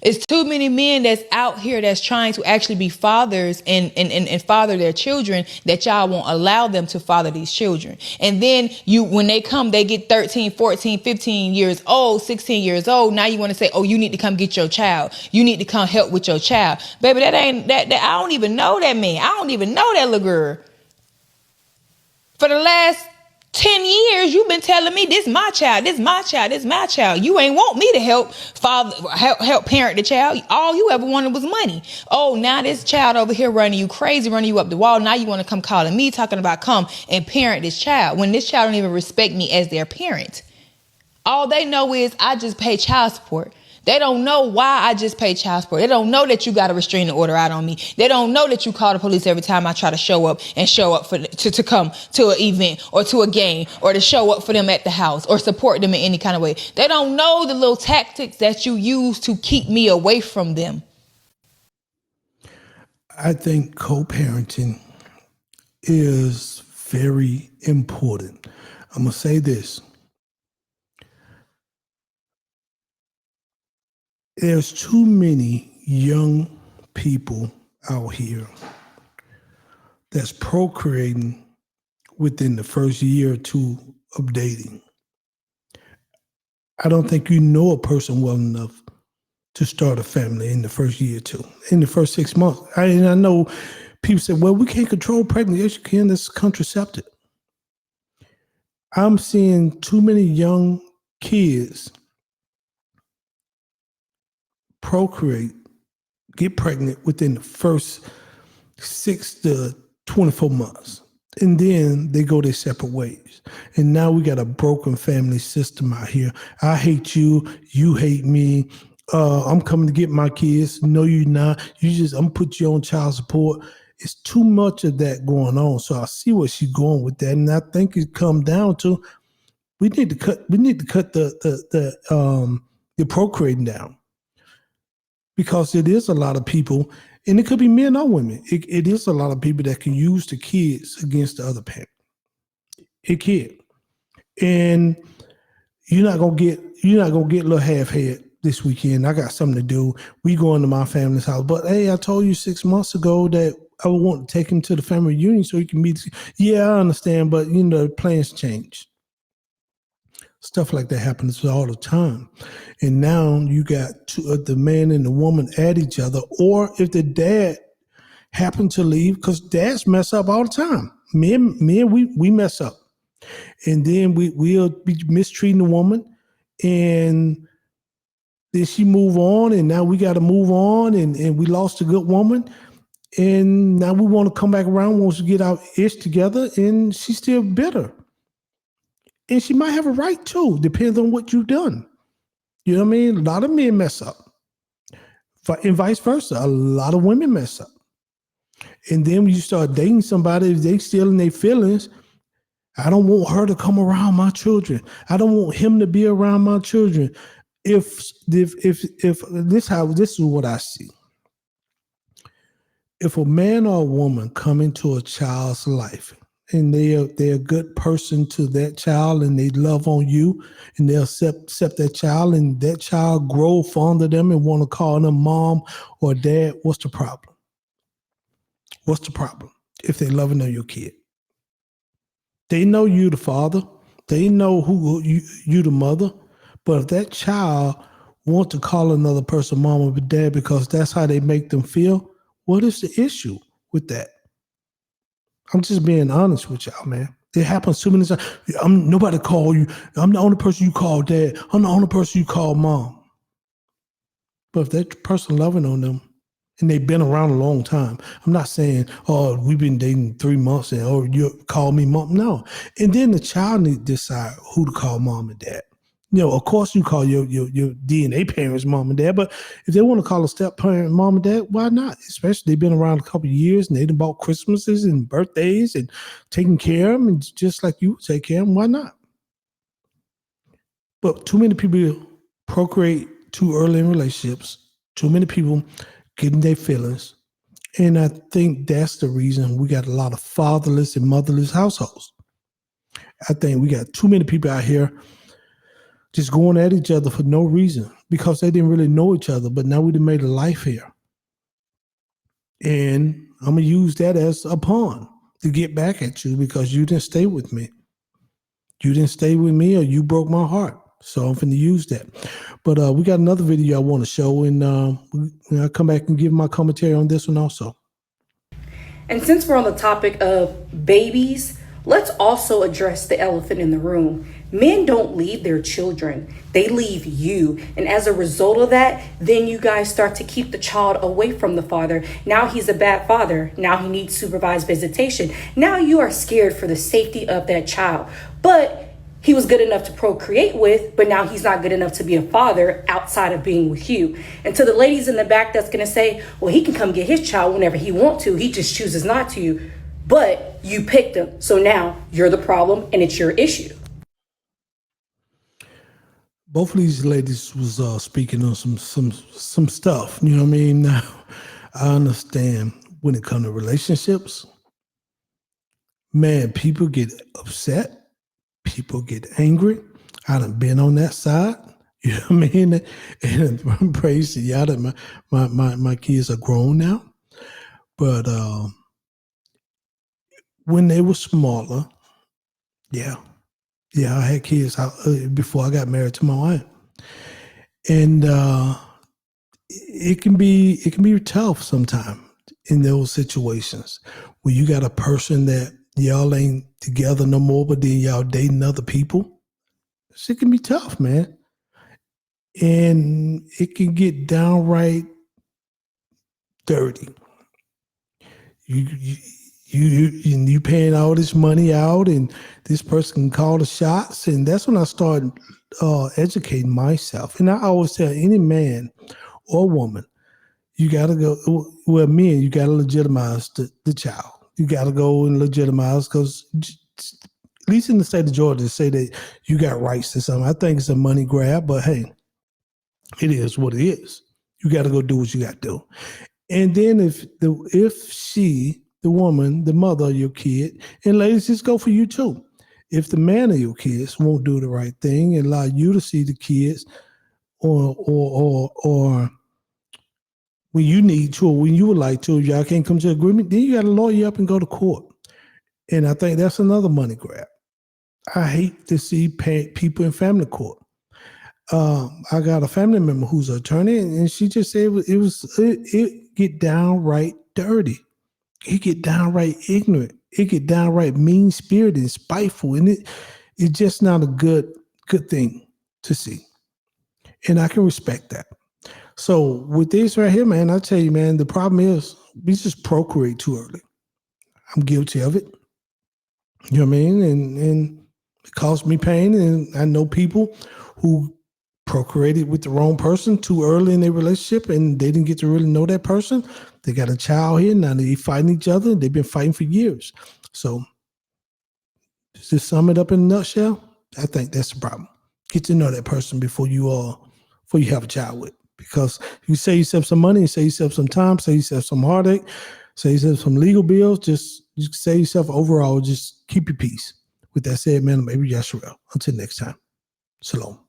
It's too many men that's out here that's trying to actually be fathers and father their children, that y'all won't allow them to father these children. And then when they come, they get 13, 14, 15 years old, 16 years old. Now you want to say, oh, you need to come get your child. You need to come help with your child. Baby, that ain't that I don't even know that man. I don't even know that little girl. For the last 10 years, you've been telling me this my child, this my child, this my child. You ain't want me to help parent the child. All you ever wanted was money. Oh, now this child over here running you crazy, running you up the wall. Now you want to come calling me, talking about come and parent this child, when this child don't even respect me as their parent. All they know is I just pay child support. They don't know why I just pay child support. They don't know that you got a restraining order out on me. They don't know that you call the police every time I try to show up to come to an event or to a game, or to show up for them at the house or support them in any kind of way. They don't know the little tactics that you use to keep me away from them. I think co-parenting is very important. I'm going to say this. There's too many young people out here that's procreating within the first year or two of dating. I don't think you know a person well enough to start a family in the first year or two, in the first 6 months. I know people say, well, we can't control pregnancy. Yes, you can. That's contraceptive. I'm seeing too many young kids procreate, get pregnant within the first 6 to 24 months. And then they go their separate ways. And now we got a broken family system out here. I hate you. You hate me. I'm coming to get my kids. No, you're not. I'm gonna put you on child support. It's too much of that going on. So I see where she's going with that. And I think it comes down to we need to cut the procreating down. Because it is a lot of people, and it could be men or women. It is a lot of people that can use the kids against the other parent. It can, and you're not gonna get little half head this weekend. I got something to do. We going to my family's house, but hey, I told you 6 months ago that I would want to take him to the family reunion so he can meet. Yeah, I understand, but plans change. Stuff like that happens all the time. And now you got the man and the woman at each other, or if the dad happened to leave, because dads mess up all the time. Men, we mess up. And then we'll be mistreating the woman, and then she move on, and now we got to move on, and we lost a good woman. And now we want to come back around, wants to get our ish together, and she's still bitter. And she might have a right to, depends on what you've done. You know what I mean? A lot of men mess up. And vice versa. A lot of women mess up. And then when you start dating somebody, if they still in their feelings, I don't want her to come around my children. I don't want him to be around my children. If this is what I see. If a man or a woman come into a child's life, and they're a good person to that child, and they love on you, and they'll accept that child, and that child grow fond of them and want to call them mom or dad, what's the problem? What's the problem if they loving on your kid? They know you the father. They know who you the mother. But if that child want to call another person mom or dad because that's how they make them feel, what is the issue with that? I'm just being honest with y'all, man. It happens too many times. Nobody call you. I'm the only person you call dad. I'm the only person you call mom. But if that person loving on them, and they've been around a long time, I'm not saying, oh, we've been dating 3 months, and you call me mom. No. And then the child need to decide who to call mom and dad. Of course you call your DNA parents mom and dad, but if they want to call a step parent mom and dad, why not? Especially they've been around a couple of years, and they done bought Christmases and birthdays and taking care of them, and just like you take care of them, why not? But too many people procreate too early in relationships. Too many people getting their feelings. And I think that's the reason we got a lot of fatherless and motherless households. I think we got too many people out here just going at each other for no reason. because they didn't really know each other, but now we done made a life here. And I'm going to use that as a pawn to get back at you because you didn't stay with me. You didn't stay with me or you broke my heart. So I'm going to use that. But we got another video I want to show, and I'll come back and give my commentary on this one also. And since we're on the topic of babies, let's also address the elephant in the room. Men don't leave their children, they leave you. And as a result of that, then you guys start to keep the child away from the father. Now he's a bad father. Now he needs supervised visitation. Now you are scared for the safety of that child. But he was good enough to procreate with, but now he's not good enough to be a father outside of being with you. And to the ladies in the back that's going to say, well, he can come get his child whenever he wants to. He just chooses not to. But you picked him. So now you're the problem and it's your issue. Both of these ladies was speaking on some stuff. You know what I mean? Now, I understand when it comes to relationships, man, people get upset. People get angry. I done been on that side. You know what I mean? And praise to y'all that my kids are grown now. But when they were smaller, yeah, I had kids before I got married to my wife. And it can be tough sometimes in those situations where you got a person that y'all ain't together no more, but then y'all dating other people. It can be tough, man. And it can get downright dirty. You paying all this money out, and this person can call the shots. And that's when I started educating myself. And I always tell any man or woman, you got to go, well, men, you got to legitimize the child. You got to go and legitimize, because at least in the state of Georgia, say that you got rights to something. I think it's a money grab, but hey, it is what it is. You got to go do what you got to do. And then if she, the woman, the mother of your kid, and ladies, just go for you too. If the man of your kids won't do the right thing and allow you to see the kids, or when you need to, or when you would like to, if y'all can't come to an agreement, then you got to lawyer up and go to court. And I think that's another money grab. I hate to see people in family court. I got a family member who's an attorney, and she just said it get downright dirty. It get downright ignorant. It get downright mean-spirited and spiteful, and it's just not a good thing to see. And I can respect that. So with this right here, man, I tell you, man, the problem is we just procreate too early. I'm guilty of it. You know what I mean? And it caused me pain. And I know people who procreated with the wrong person too early in their relationship, and they didn't get to really know that person. They got a child here. Now they fighting each other. They've been fighting for years. So to sum it up in a nutshell, I think that's the problem. Get to know that person before you have a child with. Because you save yourself some money, save yourself some time, save yourself some heartache, save yourself some legal bills, just save yourself overall, just keep your peace. With that said, man, I'm Yashirel. Until next time, shalom.